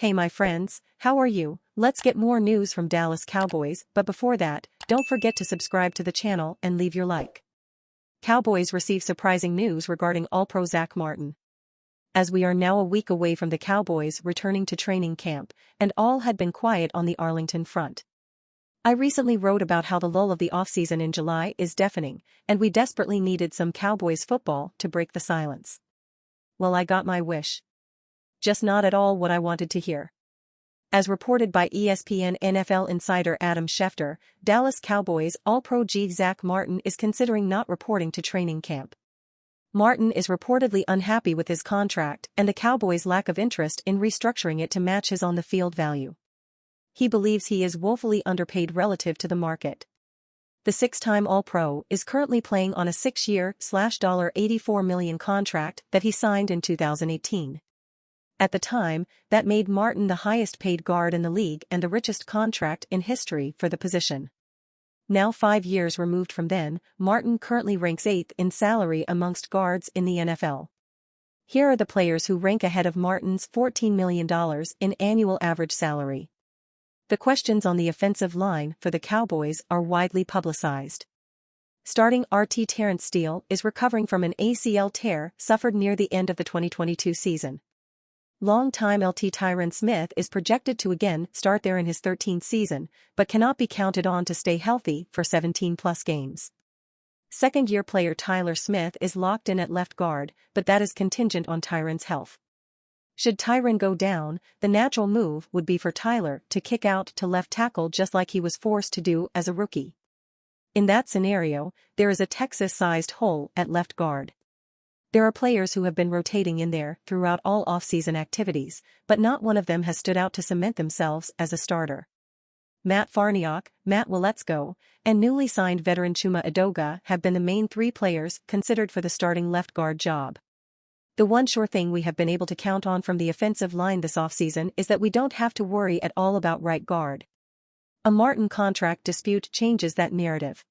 Hey my friends, how are you? Let's get more news from Dallas Cowboys, but before that, don't forget to subscribe to the channel and leave your like. Cowboys receive surprising news regarding All-Pro Zack Martin. As we are now a week away from the Cowboys returning to training camp, and all had been quiet on the Arlington front. I recently wrote about how the lull of the offseason in July is deafening, and we desperately needed some Cowboys football to break the silence. Well, I got my wish. Just not at all what I wanted to hear. As reported by ESPN NFL insider Adam Schefter, Dallas Cowboys All-Pro Zack Martin is considering not reporting to training camp. Martin is reportedly unhappy with his contract and the Cowboys' lack of interest in restructuring it to match his on-the-field value. He believes he is woefully underpaid relative to the market. The six-time All-Pro is currently playing on a 6-year $84 million contract that he signed in 2018. At the time, that made Martin the highest-paid guard in the league and the richest contract in history for the position. Now 5 years removed from then, Martin currently ranks 8th in salary amongst guards in the NFL. Here are the players who rank ahead of Martin's $14 million in annual average salary. The questions on the offensive line for the Cowboys are widely publicized. Starting RT Terrence Steele is recovering from an ACL tear suffered near the end of the 2022 season. Long-time LT Tyron Smith is projected to again start there in his 13th season, but cannot be counted on to stay healthy for 17-plus games. Second-year player Tyler Smith is locked in at left guard, but that is contingent on Tyron's health. Should Tyron go down, the natural move would be for Tyler to kick out to left tackle just like he was forced to do as a rookie. In that scenario, there is a Texas-sized hole at left guard. There are players who have been rotating in there throughout all off-season activities, but not one of them has stood out to cement themselves as a starter. Matt Farniok, Matt Waletzko, and newly signed veteran Chuma Edoga have been the main three players considered for the starting left guard job. The one sure thing we have been able to count on from the offensive line this offseason is that we don't have to worry at all about right guard. A Martin contract dispute changes that narrative.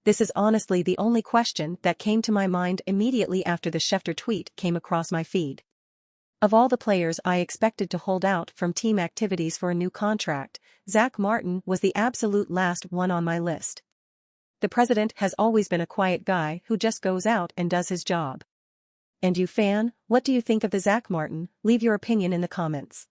This is honestly the only question that came to my mind immediately after the Schefter tweet came across my feed. Of all the players I expected to hold out from team activities for a new contract, Zack Martin was the absolute last one on my list. The president has always been a quiet guy who just goes out and does his job. And you fan, what do you think of the Zack Martin? Leave your opinion in the comments.